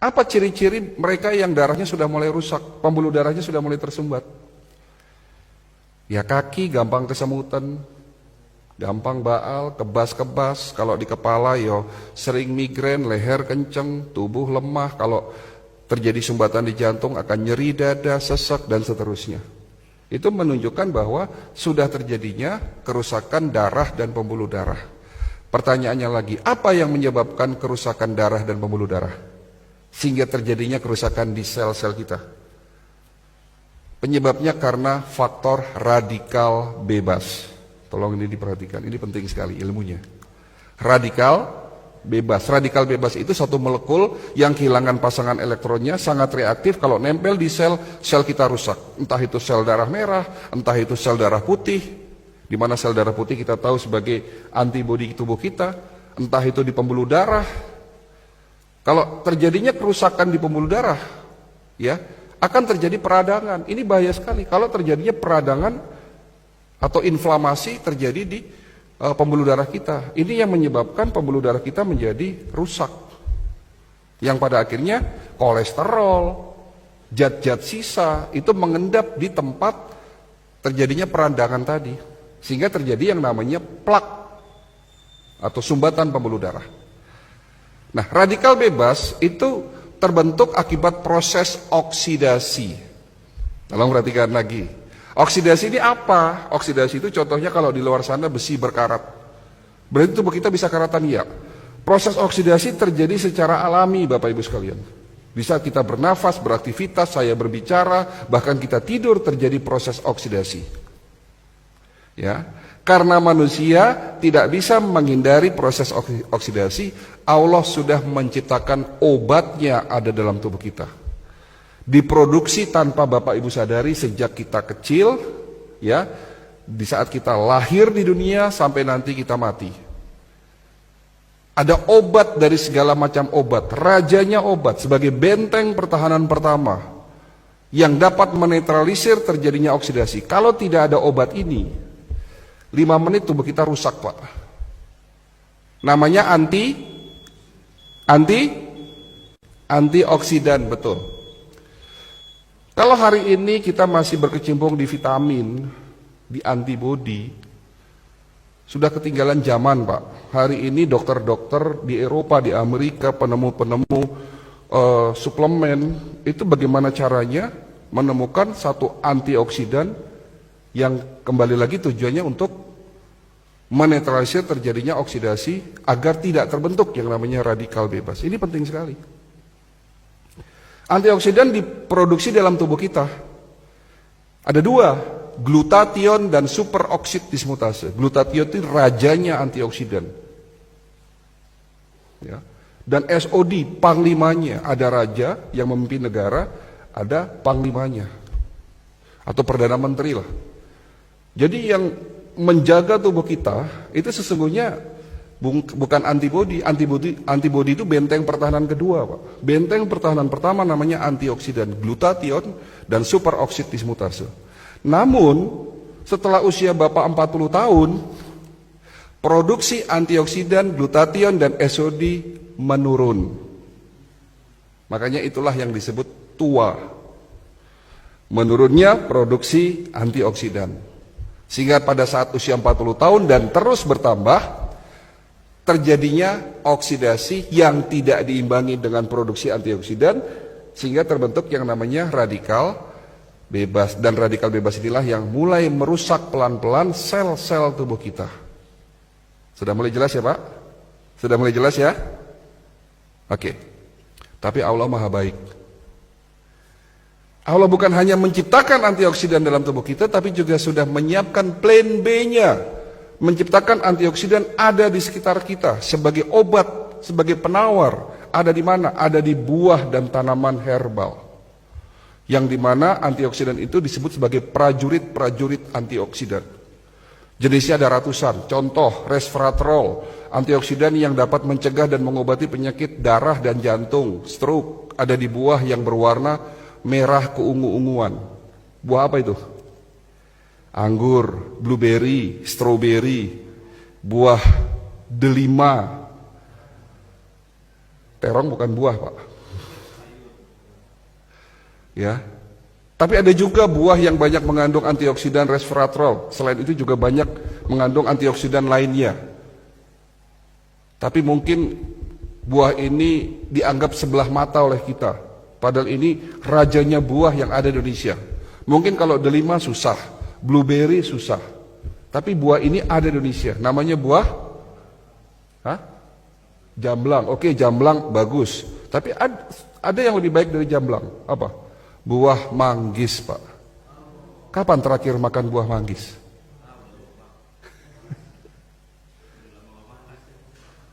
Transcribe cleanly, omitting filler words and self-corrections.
Apa ciri-ciri mereka yang darahnya sudah mulai rusak, pembuluh darahnya sudah mulai tersumbat? Ya kaki gampang kesemutan, gampang baal, kebas-kebas, kalau di kepala yo sering migrain, leher kenceng, tubuh lemah, kalau terjadi sumbatan di jantung akan nyeri dada, sesak dan seterusnya. Itu menunjukkan bahwa sudah terjadinya kerusakan darah dan pembuluh darah. Pertanyaannya lagi, apa yang menyebabkan kerusakan darah dan pembuluh darah sehingga terjadinya kerusakan di sel-sel kita? Penyebabnya karena faktor radikal bebas. Tolong ini diperhatikan, ini penting sekali ilmunya. Radikal bebas. Radikal bebas itu satu molekul yang kehilangan pasangan elektronnya, sangat reaktif, kalau nempel di sel, sel kita rusak. Entah itu sel darah merah, entah itu sel darah putih, di mana sel darah putih kita tahu sebagai antibodi tubuh kita, entah itu di pembuluh darah. Kalau terjadinya kerusakan di pembuluh darah, ya, akan terjadi peradangan. Ini bahaya sekali kalau terjadinya peradangan atau inflamasi terjadi di pembuluh darah kita. Ini yang menyebabkan pembuluh darah kita menjadi rusak, yang pada akhirnya kolesterol, zat-zat sisa itu mengendap di tempat terjadinya peradangan tadi, sehingga terjadi yang namanya plak atau sumbatan pembuluh darah. Nah, radikal bebas itu terbentuk akibat proses oksidasi. Tolong perhatikan lagi. Oksidasi ini apa? Oksidasi itu contohnya kalau di luar sana besi berkarat. Berarti tubuh kita bisa karatan, ya. Proses oksidasi terjadi secara alami, Bapak Ibu sekalian. Di saat kita bernafas, beraktivitas, saya berbicara, bahkan kita tidur terjadi proses oksidasi. Ya. Karena manusia tidak bisa menghindari proses oksidasi, Allah sudah menciptakan obatnya ada dalam tubuh kita. Diproduksi tanpa Bapak Ibu sadari sejak kita kecil, ya, di saat kita lahir di dunia sampai nanti kita mati. Ada obat dari segala macam obat, rajanya obat sebagai benteng pertahanan pertama yang dapat menetralisir terjadinya oksidasi. Kalau tidak ada obat ini, 5 menit tubuh kita rusak, Pak. Namanya antioksidan, betul. Kalau hari ini kita masih berkecimpung di vitamin, di antibodi, sudah ketinggalan zaman, Pak. Hari ini dokter-dokter di Eropa, di Amerika, penemu-penemu suplemen, itu bagaimana caranya menemukan satu antioksidan yang kembali lagi tujuannya untuk menetralisir terjadinya oksidasi agar tidak terbentuk yang namanya radikal bebas. Ini penting sekali. Antioksidan diproduksi dalam tubuh kita. Ada 2, glutathione dan superoksid dismutase. Glutathione itu rajanya antioksidan. Ya. Dan SOD, panglimanya. Ada raja yang memimpin negara, ada panglimanya. Atau perdana menteri lah. Jadi yang menjaga tubuh kita itu sesungguhnya bukan antibodi. Antibodi itu benteng pertahanan kedua, Pak. Benteng pertahanan pertama namanya antioksidan, glutathione dan superoksid dismutase. Namun setelah usia Bapak 40 tahun, produksi antioksidan, glutathione dan SOD menurun. Makanya itulah yang disebut tua. Menurunnya produksi antioksidan. Sehingga pada saat usia 40 tahun dan terus bertambah, terjadinya oksidasi yang tidak diimbangi dengan produksi antioksidan, sehingga terbentuk yang namanya radikal bebas. Dan radikal bebas inilah yang mulai merusak pelan-pelan sel-sel tubuh kita. Sudah mulai jelas ya, Pak? Sudah mulai jelas ya? Oke. Tapi Allah Maha Baik. Allah bukan hanya menciptakan antioksidan dalam tubuh kita, tapi juga sudah menyiapkan plan B-nya. Menciptakan antioksidan ada di sekitar kita sebagai obat, sebagai penawar. Ada di mana? Ada di buah dan tanaman herbal. Yang di mana antioksidan itu disebut sebagai prajurit-prajurit antioksidan. Jenisnya ada ratusan. Contoh, resveratrol, antioksidan yang dapat mencegah dan mengobati penyakit darah dan jantung, stroke, ada di buah yang berwarna merah keungu-unguan. Buah apa itu? Anggur, blueberry, strawberry, buah delima. Terong bukan buah, Pak. Ya. Tapi ada juga buah yang banyak mengandung antioksidan resveratrol. Selain itu juga banyak mengandung antioksidan lainnya. Tapi mungkin buah ini dianggap sebelah mata oleh kita. Padahal ini rajanya buah yang ada di Indonesia. Mungkin kalau delima susah, blueberry susah. Tapi buah ini ada di Indonesia. Namanya buah jamblang. Oke, jamblang bagus. Tapi ada yang lebih baik dari jamblang. Apa? Buah manggis, Pak. Kapan terakhir makan buah manggis?